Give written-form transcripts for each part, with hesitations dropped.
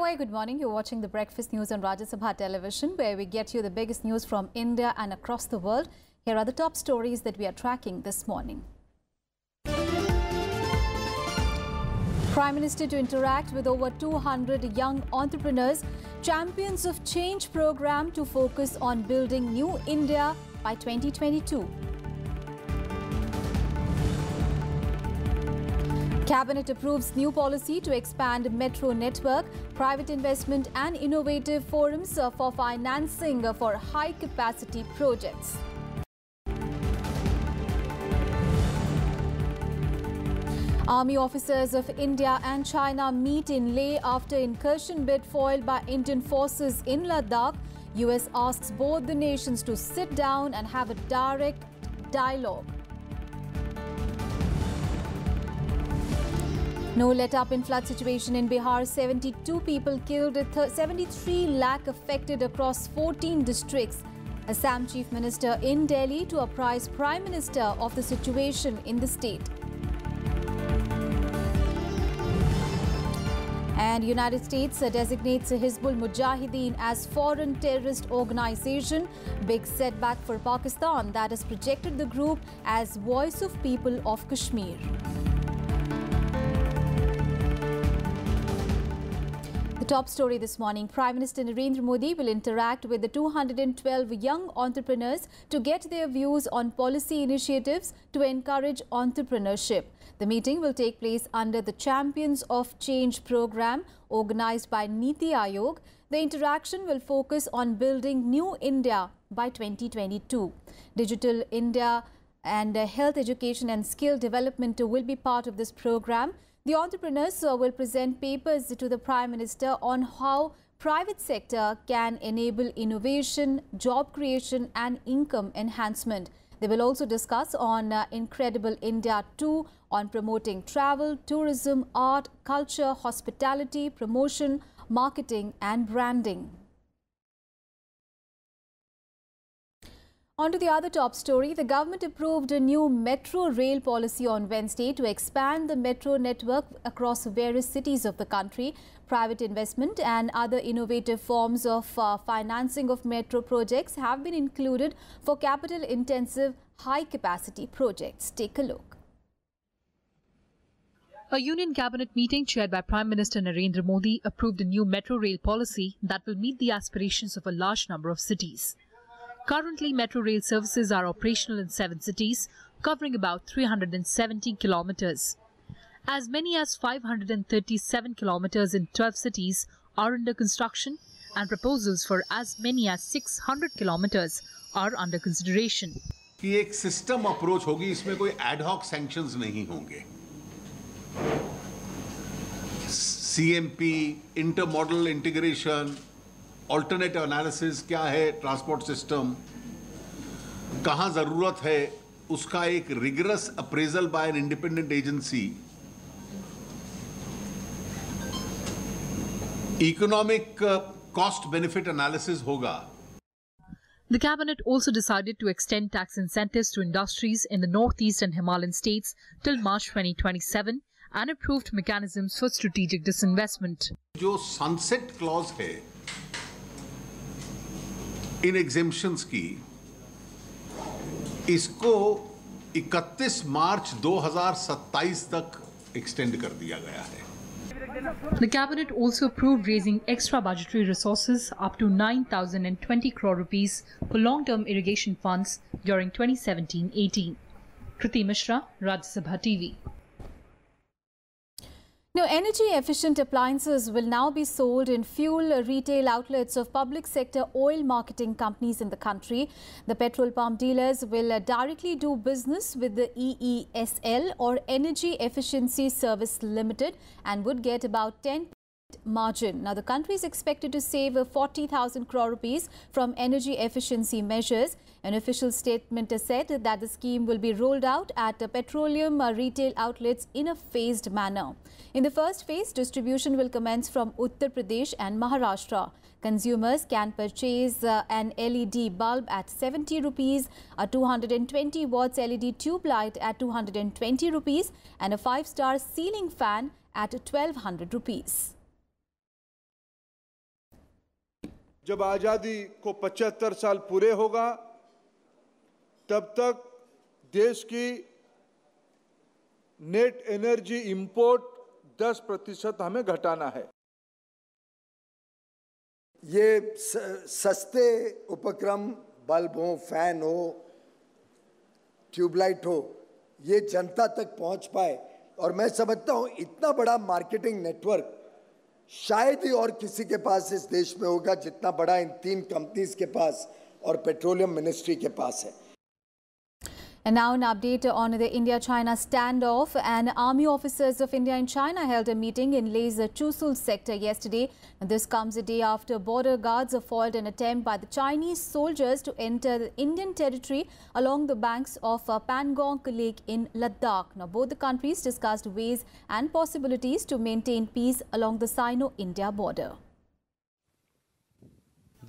very good morning. You're watching the Breakfast News on Rajya Sabha television, where we get you the biggest news from India and across the world. Here are the top stories that we are tracking this morning. Prime Minister to interact with over 200 young entrepreneurs, champions of change program to focus on building new India by 2022. Cabinet approves new policy to expand metro network, private investment and innovative forums for financing for high-capacity projects. Army officers of India and China meet in Leh after incursion bid foiled by Indian forces in Ladakh. US asks both the nations to sit down and have a direct dialogue. No let-up in flood situation in Bihar. 72 people killed, 73 lakh affected across 14 districts. Assam Chief Minister in Delhi to apprise Prime Minister of the situation in the state. And United States designates Hizbul Mujahideen as foreign terrorist organization. Big setback for Pakistan that has projected the group as voice of people of Kashmir. The top story this morning, Prime Minister Narendra Modi will interact with the 212 young entrepreneurs to get their views on policy initiatives to encourage entrepreneurship. The meeting will take place under the Champions of Change program organized by Niti Aayog. The interaction will focus on building new India by 2022. Digital India and health education and skill development will be part of this program. The entrepreneurs will present papers to the Prime Minister on how private sector can enable innovation, job creation and income enhancement. They will also discuss on Incredible India 2 on promoting travel, tourism, art, culture, hospitality, promotion, marketing and branding. On to the other top story, the government approved a new metro rail policy on Wednesday to expand the metro network across various cities of the country. Private investment and other innovative forms of financing of metro projects have been included for capital-intensive, high-capacity projects. Take a look. A Union Cabinet meeting chaired by Prime Minister Narendra Modi approved a new metro rail policy that will meet the aspirations of a large number of cities. Currently, metro rail services are operational in 7 cities, covering about 370 kilometers. As many as 537 kilometers in 12 cities are under construction, and proposals for as many as 600 kilometers are under consideration. कि एक system approach होगी, इसमें कोई ad hoc sanctions नहीं होंगे. CMP, intermodal integration, alternative analysis क्या है, transport system कहां जरूरत है, उसका एक rigorous appraisal by an independent agency, economic cost benefit analysis होगा. The cabinet also decided to extend tax incentives to industries in the northeast and Himalayan states till March 2027 and approved mechanisms for strategic disinvestment. जो sunset clause है इन exemptions की, इसको 31 मार्च 2027 तक extend कर दिया गया है. The cabinet also approved raising extra budgetary resources up to 9,020 crore rupees for long-term irrigation funds during 2017-18. Kriti Mishra, Rajya Sabha TV. Now, energy-efficient appliances will now be sold in fuel retail outlets of public sector oil marketing companies in the country. The petrol pump dealers will directly do business with the EESL or Energy Efficiency Service Limited and would get about 10% margin. Now, the country is expected to save 40,000 crore rupees from energy efficiency measures. An official statement has said that the scheme will be rolled out at petroleum retail outlets in a phased manner. In the first phase, distribution will commence from Uttar Pradesh and Maharashtra. Consumers can purchase an LED bulb at 70 rupees, a 220 watts LED tube light at 220 rupees and a 5-star ceiling fan at 1200 rupees. जब आज़ादी को 75 साल पूरे होगा तब तक देश की नेट एनर्जी इंपोर्ट 10% हमें घटाना है। ये सस्ते उपक्रम, बल्ब हो, फैन हो, ट्यूबलाइट हो, ये जनता तक पहुंच पाए, और मैं समझता हूं इतना बड़ा मार्केटिंग नेटवर्क शायद ही और किसी के पास इस देश में होगा जितना बड़ा इन 3 कंपनीज के पास और पेट्रोलियम मिनिस्ट्री के पास है। And now an update on the India-China standoff. And army officers of India and China held a meeting in Leh's Chushul sector yesterday. And this comes a day after border guards foiled an attempt by the Chinese soldiers to enter the Indian territory along the banks of Pangong Lake in Ladakh. Now, both the countries discussed ways and possibilities to maintain peace along the Sino-India border.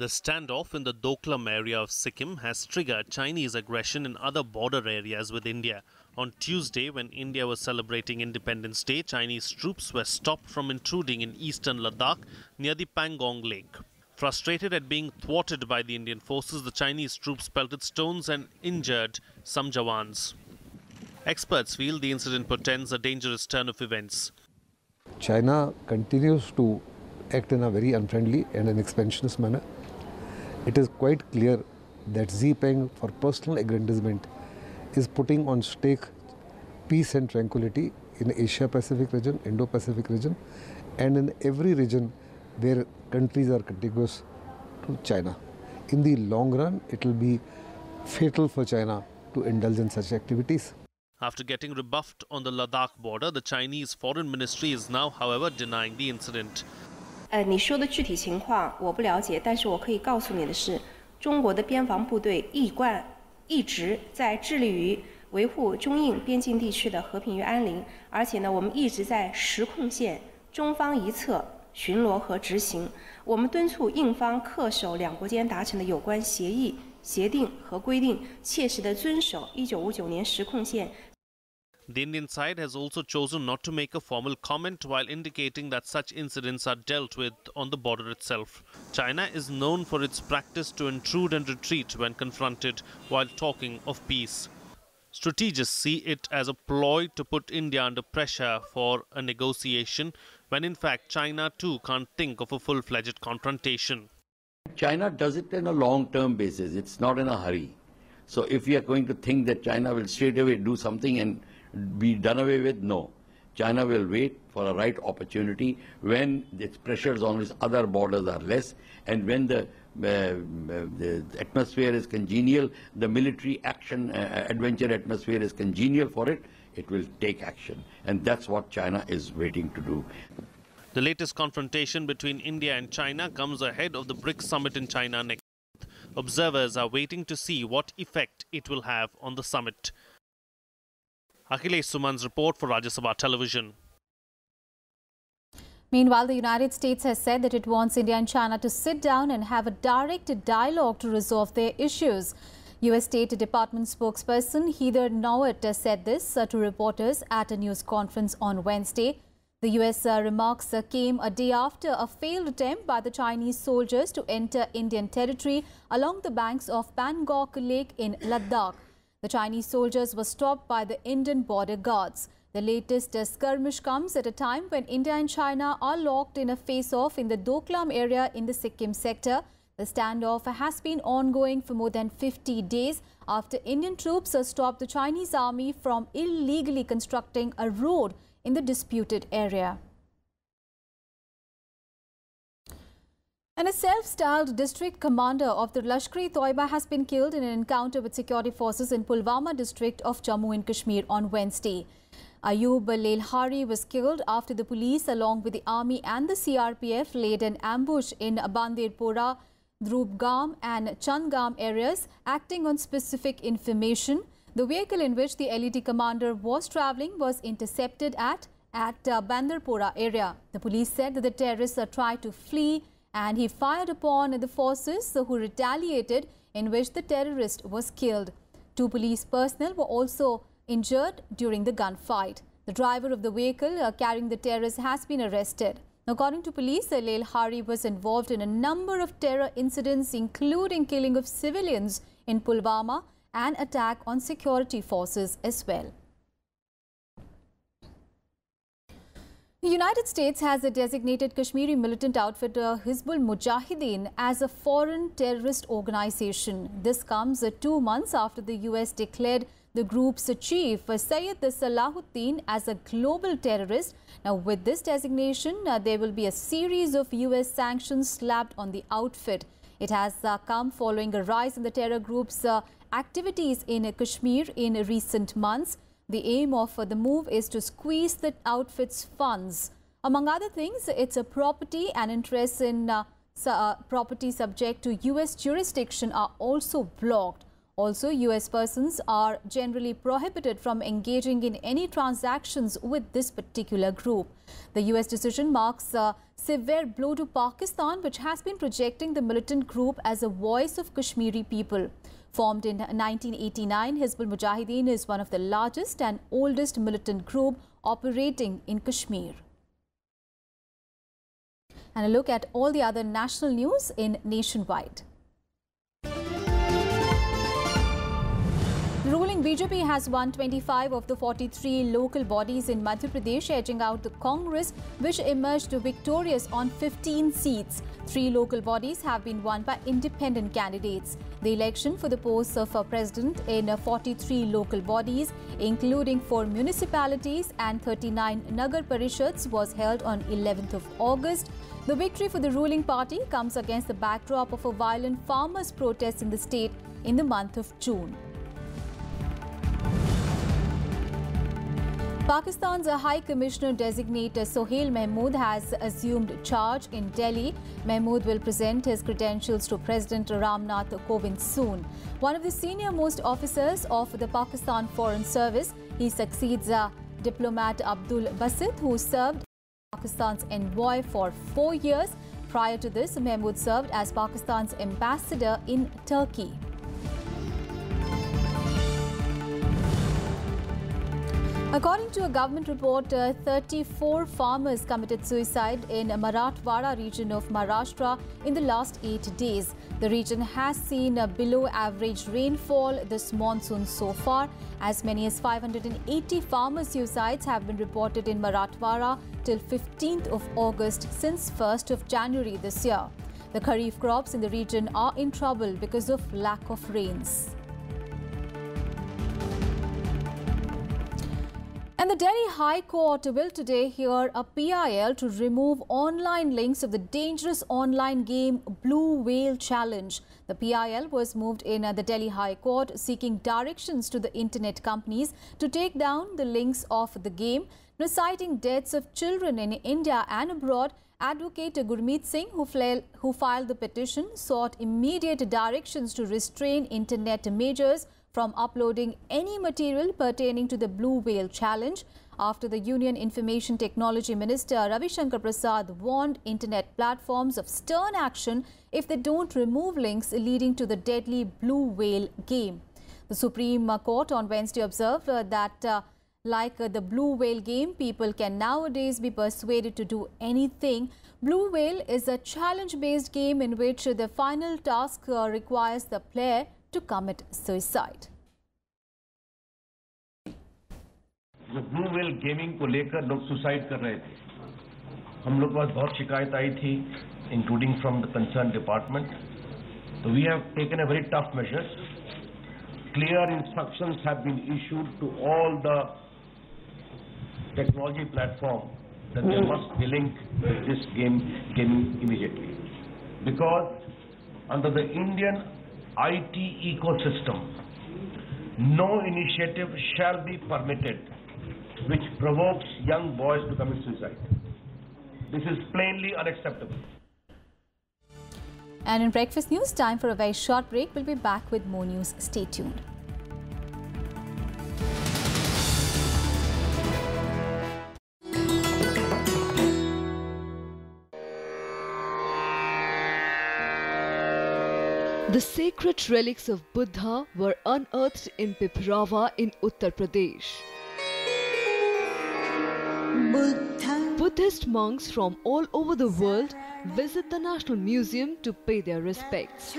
The standoff in the Doklam area of Sikkim has triggered Chinese aggression in other border areas with India. On Tuesday, when India was celebrating Independence Day, Chinese troops were stopped from intruding in eastern Ladakh near the Pangong Lake. Frustrated at being thwarted by the Indian forces, the Chinese troops pelted stones and injured some Jawans. Experts feel the incident portends a dangerous turn of events. China continues to act in a very unfriendly and an expansionist manner. It is quite clear that Xipeng, for personal aggrandizement, is putting on stake peace and tranquility in Asia-Pacific region, Indo-Pacific region, and in every region where countries are contiguous to China. In the long run, it will be fatal for China to indulge in such activities. After getting rebuffed on the Ladakh border, the Chinese Foreign Ministry is now, however, denying the incident. 你说的具体情况我不了解，但是我可以告诉你的是，中国的边防部队一直在致力于维护中印边境地区的和平与安宁，而且呢，我们一直在实控线中方一侧巡逻和执行。我们敦促印方恪守两国间达成的有关协议、协定和规定，切实地遵守1959年实控线。 The Indian side has also chosen not to make a formal comment while indicating that such incidents are dealt with on the border itself. China is known for its practice to intrude and retreat when confronted while talking of peace. Strategists see it as a ploy to put India under pressure for a negotiation when in fact China too can't think of a full-fledged confrontation. China does it in a long-term basis. It's not in a hurry. So if we are going to think that China will straight away do something and be done away with, no. China will wait for a right opportunity when its pressures on its other borders are less, and when the atmosphere is congenial, the military action adventure atmosphere is congenial for it, it will take action. And that's what China is waiting to do. The latest confrontation between India and China comes ahead of the BRICS summit in China next month. Observers are waiting to see what effect it will have on the summit. Akhilesh Suman's report for Rajya Sabha Television. Meanwhile, the United States has said that it wants India and China to sit down and have a direct dialogue to resolve their issues. U.S. State Department spokesperson Heather Nauert said this to reporters at a news conference on Wednesday. The U.S. remarks came a day after a failed attempt by the Chinese soldiers to enter Indian territory along the banks of Pangong Lake in Ladakh. The Chinese soldiers were stopped by the Indian border guards. The latest skirmish comes at a time when India and China are locked in a face-off in the Doklam area in the Sikkim sector. The standoff has been ongoing for more than 50 days after Indian troops stopped the Chinese army from illegally constructing a road in the disputed area. And a self-styled district commander of the LashkarToiba has been killed in an encounter with security forces in Pulwama district of Jammu and Kashmir on Wednesday. Ayub Leilhari was killed after the police along with the army and the CRPF laid an ambush in Bandirpora, Dhrubgam and Chandgam areas, acting on specific information. The vehicle in which the LET commander was travelling was intercepted at Bandirpora area. The police said that the terrorists tried to flee and he fired upon the forces who retaliated, in which the terrorist was killed. 2 police personnel were also injured during the gunfight. The driver of the vehicle carrying the terrorists has been arrested. According to police, Leil Hari was involved in a number of terror incidents, including killing of civilians in Pulwama and attack on security forces as well. The United States has designated Kashmiri militant outfit Hizbul Mujahideen as a foreign terrorist organization. This comes 2 months after the US declared the group's chief, Sayyid Salahuddin, as a global terrorist. Now, with this designation, there will be a series of US sanctions slapped on the outfit. It has come following a rise in the terror group's activities in Kashmir in recent months. The aim of the move is to squeeze the outfit's funds. Among other things, its property and interests in property subject to US jurisdiction are also blocked. Also, US persons are generally prohibited from engaging in any transactions with this particular group. The US decision marks a severe blow to Pakistan, which has been projecting the militant group as a voice of Kashmiri people. Formed in 1989, Hizbul Mujahideen is one of the largest and oldest militant group operating in Kashmir. And a look at all the other national news in Nationwide. The ruling BJP has won 25 of the 43 local bodies in Madhya Pradesh, edging out the Congress, which emerged victorious on 15 seats. 3 local bodies have been won by independent candidates. The election for the posts of president in 43 local bodies, including 4 municipalities and 39 Nagar Parishads, was held on 11th of August. The victory for the ruling party comes against the backdrop of a violent farmers' protest in the state in the month of June. Pakistan's High Commissioner designate Sohail Mahmood has assumed charge in Delhi. Mahmood will present his credentials to President Ramnath Kovind soon. One of the senior-most officers of the Pakistan Foreign Service, he succeeds diplomat Abdul Basit, who served as Pakistan's envoy for 4 years. Prior to this, Mahmood served as Pakistan's ambassador in Turkey. According to a government report, 34 farmers committed suicide in Marathwada region of Maharashtra in the last 8 days. The region has seen below average rainfall this monsoon so far. As many as 580 farmer suicides have been reported in Marathwada till 15th of August since 1st of January this year. The Kharif crops in the region are in trouble because of lack of rains. And the Delhi High Court will today hear a PIL to remove online links of the dangerous online game Blue Whale Challenge. The PIL was moved in the Delhi High Court seeking directions to the internet companies to take down the links of the game. Now, citing deaths of children in India and abroad, Advocate Gurmeet Singh, who filed the petition, sought immediate directions to restrain internet majors from uploading any material pertaining to the Blue Whale Challenge after the Union Information Technology Minister Ravi Shankar Prasad warned internet platforms of stern action if they don't remove links leading to the deadly Blue Whale game. The Supreme Court on Wednesday observed that like the Blue Whale game, people can nowadays be persuaded to do anything. Blue Whale is a challenge-based game in which the final task requires the player to commit suicide. जो blue whale gaming को लेकर लोग suicide कर रहे थे, हम लोग के पास बहुत शिकायत आई थी, including from the concern department. So we have taken a very tough measures. Clear instructions have been issued to all the technology platform that they must be linked with this gaming immediately, because under the Indian IT ecosystem, no initiative shall be permitted which provokes young boys to commit suicide. This is plainly unacceptable. And in Breakfast News, time for a very short break. We'll be back with more news. Stay tuned. The sacred relics of Buddha were unearthed in Piprava in Uttar Pradesh. Buddhist monks from all over the world visit the National Museum to pay their respects.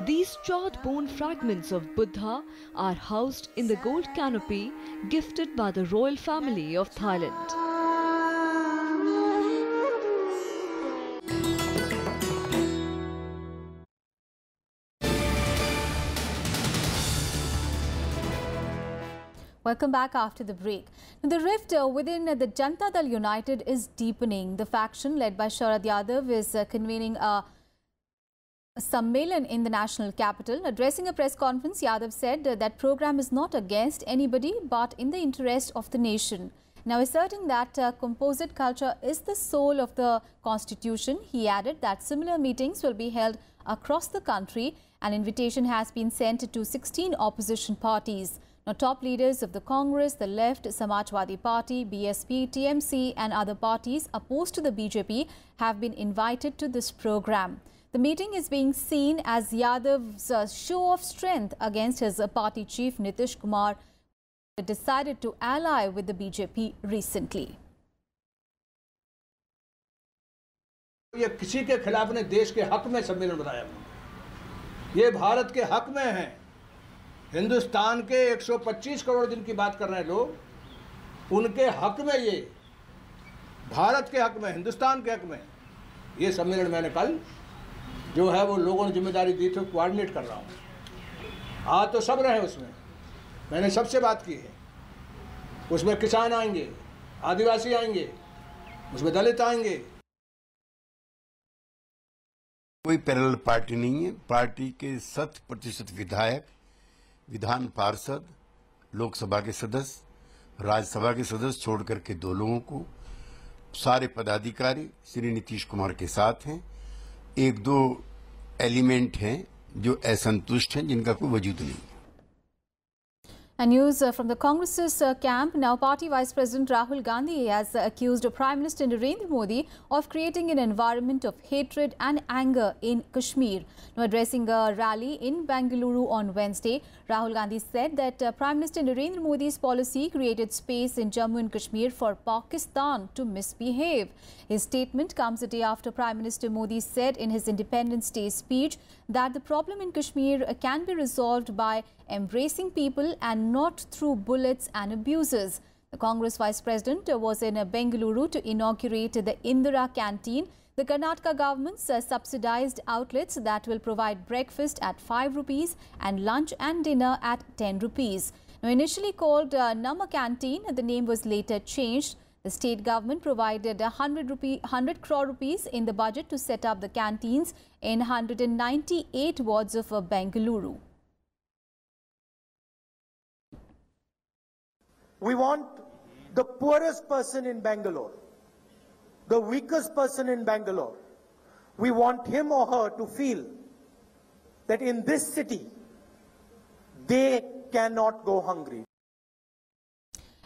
These charred bone fragments of Buddha are housed in the gold canopy gifted by the royal family of Thailand. Welcome back after the break. Now, the rift within the Janata Dal United is deepening. The faction led by Sharad Yadavs is convening a Sammelan in the national capital. Addressing a press conference, Yadav said that program is not against anybody but in the interest of the nation. Now, asserting that composite culture is the soul of the constitution, he added that similar meetings will be held across the country. An invitation has been sent to 16 opposition parties. Now, top leaders of the Congress, the Left, Samajwadi Party, BSP, TMC and other parties opposed to the BJP have been invited to this program. The meeting is being seen as Yadav's show of strength against his party chief Nitish Kumar, who decided to ally with the BJP recently. ये किसी के खिलाफ ने देश के हक में सम्मेलन बनाया, ये भारत के हक में है। हिंदुस्तान के 125 करोड़ दिन की बात कर रहे हैं लोग, उनके हक में, ये भारत के हक में, हिंदुस्तान के हक में ये सम्मेलन मैंने कल जो है वो लोगों ने जिम्मेदारी दी थी, कोऑर्डिनेट कर रहा हूँ। आज तो सब रहे उसमें, मैंने सबसे बात की है। उसमें किसान आएंगे, आदिवासी आएंगे, उसमें दलित आएंगे। कोई पैरेलल पार्टी नहीं है। पार्टी के 100% विधायक, विधान पार्षद, लोकसभा के सदस्य, राज्यसभा के सदस्य छोड़ करके 2 लोगों को, सारे पदाधिकारी श्री नीतीश कुमार के साथ हैं। 1-2 एलिमेंट हैं जो असंतुष्ट हैं, जिनका कोई वजूद नहीं। And news from the Congress's camp. Now, Party Vice President Rahul Gandhi has accused Prime Minister Narendra Modi of creating an environment of hatred and anger in Kashmir. Now, addressing a rally in Bengaluru on Wednesday, Rahul Gandhi said that Prime Minister Narendra Modi's policy created space in Jammu and Kashmir for Pakistan to misbehave. His statement comes a day after Prime Minister Modi said in his Independence Day speech that the problem in Kashmir can be resolved by embracing people and not through bullets and abuses. The Congress Vice President was in Bengaluru to inaugurate the Indira Canteen, the Karnataka government's subsidized outlets that will provide breakfast at 5 rupees and lunch and dinner at 10 rupees. Now, initially called Nama Canteen, the name was later changed. The state government provided 100 crore rupees in the budget to set up the canteens in 198 wards of Bengaluru. We want the poorest person in Bangalore, the weakest person in Bangalore. We want him or her to feel that in this city, they cannot go hungry.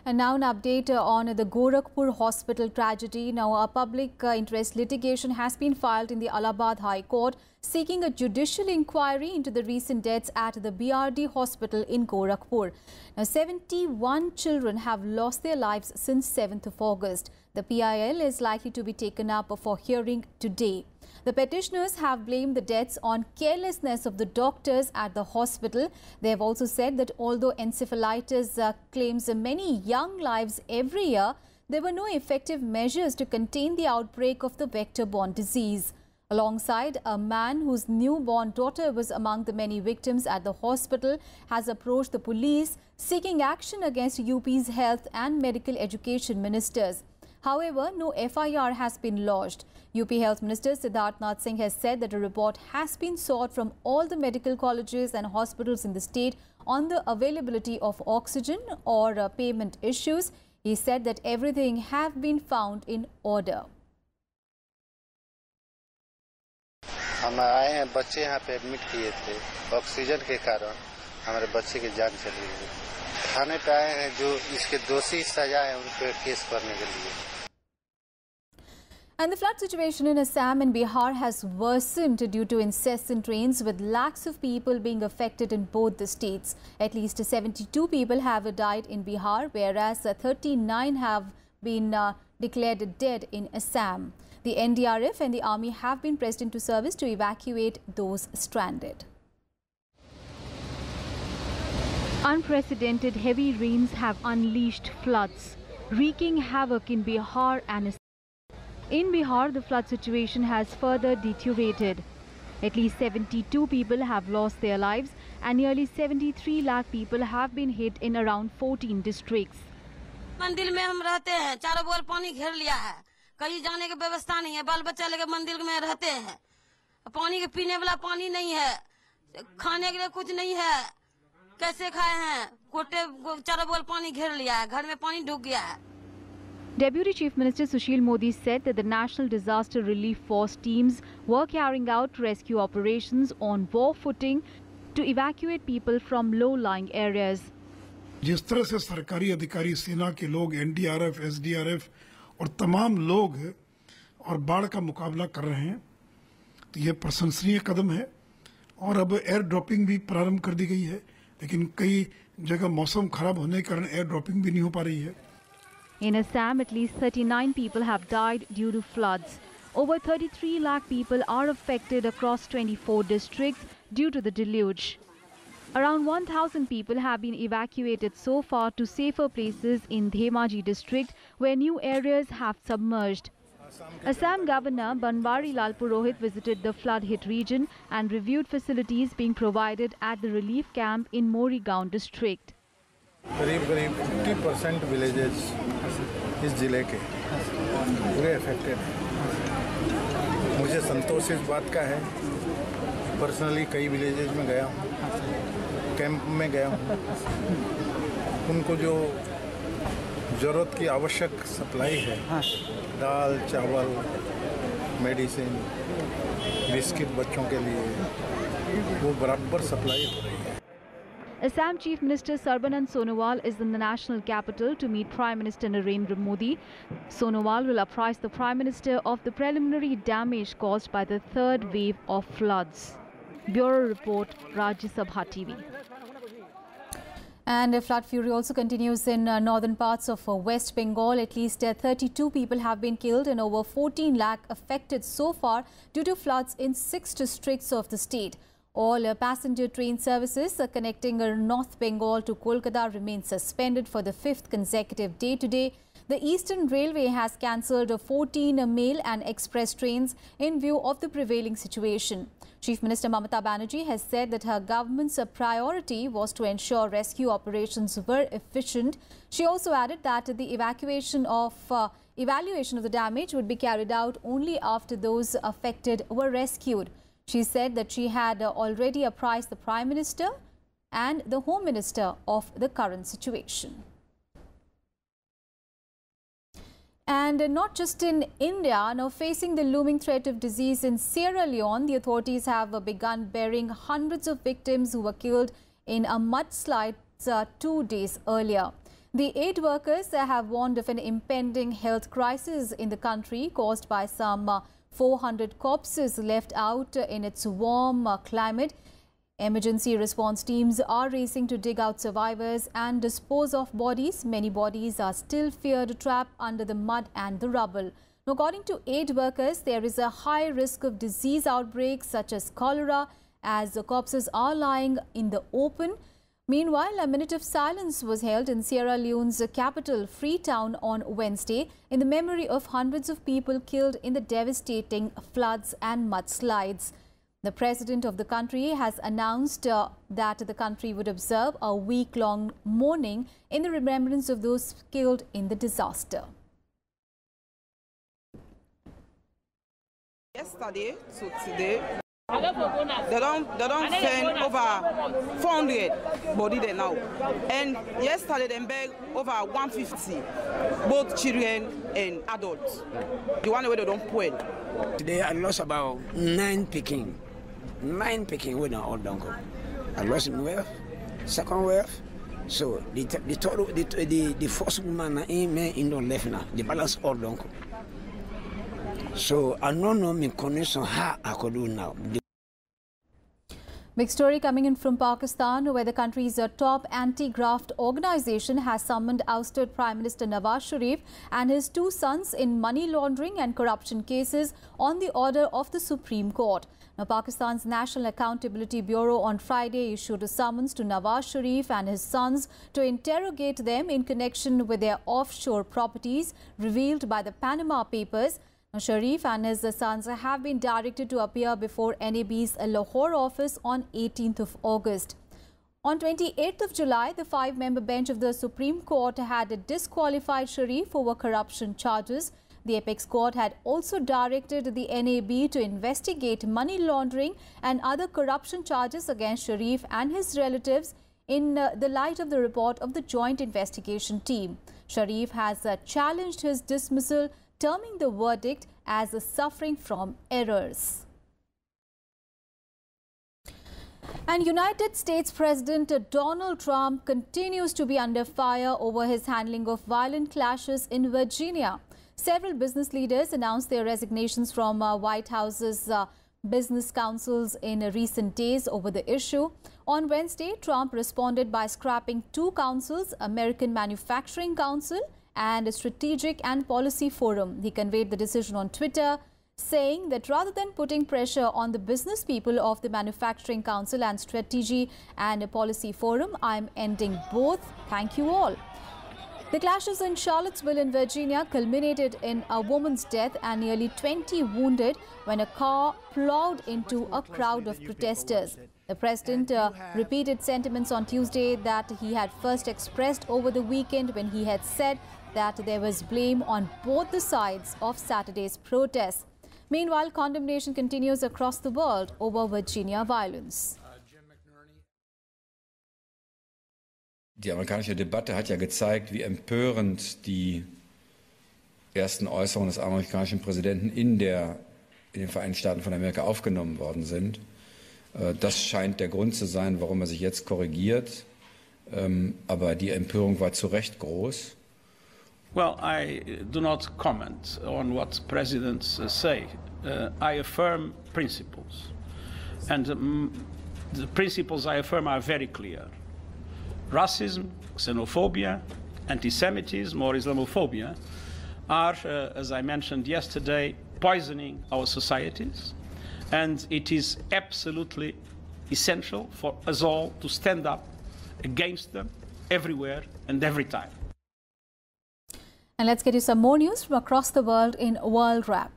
And now an update on the Gorakhpur hospital tragedy. Now, a public interest litigation has been filed in the Allahabad High Court seeking a judicial inquiry into the recent deaths at the BRD hospital in Gorakhpur. Now, 71 children have lost their lives since 7th of August. The PIL is likely to be taken up for hearing today. The petitioners have blamed the deaths on carelessness of the doctors at the hospital. They have also said that although encephalitis claims many young lives every year, there were no effective measures to contain the outbreak of the vector-borne disease. Alongside, a man whose newborn daughter was among the many victims at the hospital has approached the police seeking action against UP's health and medical education ministers. However, no FIR has been lodged. UP Health Minister Siddharth Nath Singh has said that a report has been sought from all the medical colleges and hospitals in the state on the availability of oxygen or payment issues. He said that everything have been found in order. हम आए हैं, बच्चे यहाँ पे admit किए थे, oxygen के कारण हमारे बच्चे की जान चली गई। थाने पे आए हैं, जो इसके दोषी सजा है उन पे केस करने के लिए। And the flood situation in Assam and Bihar has worsened due to incessant rains, with lakhs of people being affected in both the states. At least 72 people have died in Bihar, whereas 39 have been declared dead in Assam. The NDRF and the army have been pressed into service to evacuate those stranded. Unprecedented heavy rains have unleashed floods, wreaking havoc in Bihar and Assam. In Bihar, the flood situation has further deteriorated. At least 72 people have lost their lives and nearly 73 lakh people have been hit in around 14 districts. मंदिर में हम रहते हैं, चारों ओर पानी घेर लिया है, कहीं जाने की व्यवस्था नहीं है, बाल बच्चा लेकर मंदिर में रहते हैं, पानी के पीने वाला पानी नहीं है, खाने के लिए कुछ नहीं है, कैसे खाए हैं, कोटे चारों ओर पानी घेर लिया है, घर में पानी ढुक गया है. Deputy Chief Minister Sushil Modi said that the National Disaster Relief Force teams were carrying out rescue operations on war footing to evacuate people from low-lying areas. जिस तरह से सरकारी अधिकारी, सेना के लोग, एनडीआरएफ, एसडीआरएफ और तमाम लोग और बाढ़ का मुकाबला कर रहे हैं, तो ये प्रशंसनीय कदम है. और अब एयर ड्रॉपिंग भी प्रारंभ कर दी गई है, लेकिन कई जगह मौसम खराब होने के कारण एयर ड्रॉपिंग भी नहीं हो पा रही है. In Assam, at least 39 people have died due to floods. Over 33 lakh people are affected across 24 districts due to the deluge. Around 1,000 people have been evacuated so far to safer places in Dhemaji district, where new areas have submerged. Assam Governor Banwari Lal Purohit visited the flood-hit region and reviewed facilities being provided at the relief camp in Morigaon district. करीब 50% villages इस जिले के पूरे affected हैं. मुझे संतोष इस बात का है, पर्सनली कई विलेजेस में गया हूँ, कैंप में गया हूँ, उनको जो ज़रूरत की आवश्यक सप्लाई है, दाल, चावल, मेडिसिन, बिस्किट बच्चों के लिए, वो बराबर सप्लाई हो रही है. Assam Chief Minister Sarbanand Sonowal is in the national capital to meet Prime Minister Narendra Modi. Sonowal will apprise the Prime Minister of the preliminary damage caused by the third wave of floods. Bureau Report, Rajya Sabha TV. And flood fury also continues in northern parts of West Bengal. At least 32 people have been killed and over 14 lakh affected so far due to floods in 6 districts of the state. All passenger train services connecting North Bengal to Kolkata remain suspended for the 5th consecutive day today. The Eastern Railway has cancelled 14 mail and express trains in view of the prevailing situation. Chief Minister Mamata Banerjee has said that her government's priority was to ensure rescue operations were efficient. She also added that the evaluation of the damage would be carried out only after those affected were rescued. She said that she had already apprised the Prime Minister and the Home Minister of the current situation. And not just in India, now facing the looming threat of disease in Sierra Leone, the authorities have begun burying hundreds of victims who were killed in a mudslide 2 days earlier. The aid workers have warned of an impending health crisis in the country caused by some 400 corpses left out in its warm climate. Emergency response teams are racing to dig out survivors and dispose of bodies. Many bodies are still feared trapped under the mud and the rubble. Now, according to aid workers, there is a high risk of disease outbreaks such as cholera as the corpses are lying in the open. Meanwhile, a minute of silence was held in Sierra Leone's capital, Freetown, on Wednesday in the memory of hundreds of people killed in the devastating floods and mudslides. The president of the country has announced that the country would observe a week-long mourning in the remembrance of those killed in the disaster. Yesterday to today, they don't send over 400 body there now, and yesterday they beg over 150, both children and adults. The one where they don't put. Today I lost about 9 picking. 9 picking when I all don't go. I lost in wave, second wave. So the first woman in the left now. The balance all don't go. So I don't know me connection how I could do now. Big story coming in from Pakistan, where the country's top anti-graft organization has summoned ousted Prime Minister Nawaz Sharif and his two sons in money laundering and corruption cases on the order of the Supreme Court. Now, Pakistan's National Accountability Bureau on Friday issued a summons to Nawaz Sharif and his sons to interrogate them in connection with their offshore properties revealed by the Panama Papers. Now, Sharif and his sons have been directed to appear before NAB's Lahore office on 18th of August. On 28th of July, the five-member bench of the Supreme Court had disqualified Sharif over corruption charges. The apex court had also directed the NAB to investigate money laundering and other corruption charges against Sharif and his relatives in the light of the report of the joint investigation team. Sharif has challenged his dismissal, terming the verdict as suffering from errors. And United States President Donald Trump continues to be under fire over his handling of violent clashes in Virginia. Several business leaders announced their resignations from White House's business councils in recent days over the issue. On Wednesday, Trump responded by scrapping two councils, American Manufacturing Council and Strategic and Policy Forum. He conveyed the decision on Twitter, saying that rather than putting pressure on the business people of the Manufacturing Council and Strategy and Policy Forum, I am ending both. Thank you all. The clashes in Charlottesville in Virginia culminated in a woman's death and nearly 20 wounded when a car plowed into a crowd of protesters. The president repeated sentiments on Tuesday that he had first expressed over the weekend when he had said that there was blame on both the sides of Saturday's protests. Meanwhile, condemnation continues across the world over Virginia violence. Die amerikanische Debatte hat ja gezeigt, wie empörend die ersten Äußerungen des amerikanischen Präsidenten in den Vereinigten Staaten von Amerika aufgenommen worden sind. Das scheint der Grund zu sein, warum er sich jetzt korrigiert. Aber die Empörung war zu Recht groß. Well, I do not comment on what presidents say. I affirm principles. And the principles I affirm are very clear. Racism, xenophobia, anti-Semitism or Islamophobia are, as I mentioned yesterday, poisoning our societies. And it is absolutely essential for us all to stand up against them everywhere and every time. And let's get you some more news from across the world in World Wrap.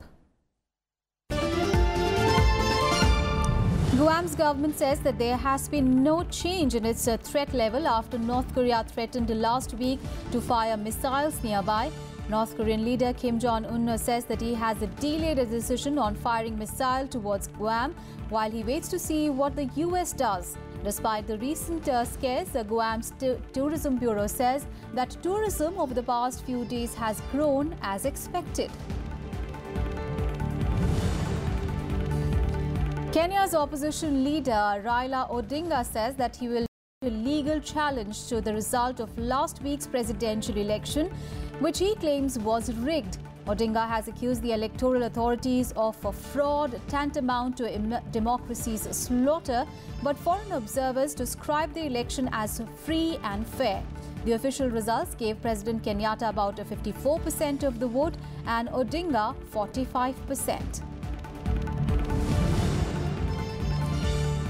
Guam's government says that there has been no change in its threat level after North Korea threatened last week to fire missiles nearby. North Korean leader Kim Jong-un says that he has delayed a decision on firing missile towards Guam while he waits to see what the US does. Despite the recent scares, Guam's Tourism Bureau says that tourism over the past few days has grown as expected. Kenya's opposition leader Raila Odinga says that he will make a legal challenge to the result of last week's presidential election, which he claims was rigged. Odinga has accused the electoral authorities of a fraud tantamount to democracy's slaughter, but foreign observers describe the election as free and fair. The official results gave President Kenyatta about 54% of the vote and Odinga 45%.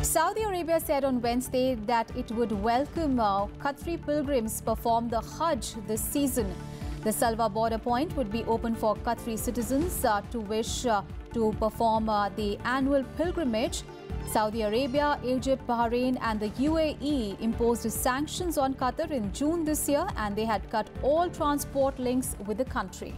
Saudi Arabia said on Wednesday that it would welcome Qatari pilgrims perform the Hajj this season. The Salwa border point would be open for Qatari citizens to wish to perform the annual pilgrimage. Saudi Arabia, Egypt, Bahrain and the UAE imposed sanctions on Qatar in June this year, and they had cut all transport links with the country.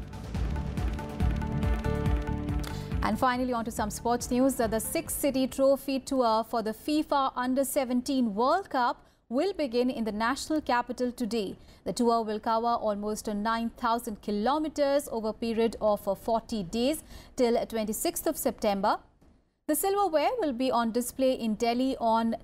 And finally, on to some sports news. The 6-city trophy tour for the FIFA Under-17 World Cup will begin in the national capital today. The tour will cover almost 9,000 kilometers over a period of 40 days till 26th of September. The silverware will be on display in Delhi on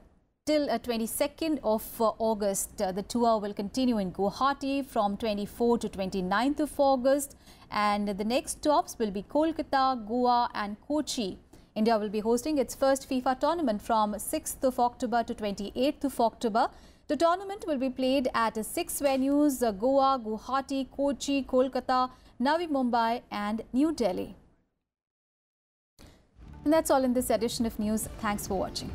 till 22nd of August. The tour will continue in Guwahati from 24 to 29th of August, and the next stops will be Kolkata, Goa and Kochi. India will be hosting its first FIFA tournament from 6th of October to 28th of October. The tournament will be played at 6 venues: Goa, Guwahati, Kochi, Kolkata, Navi Mumbai and New Delhi. And that's all in this edition of news. Thanks for watching.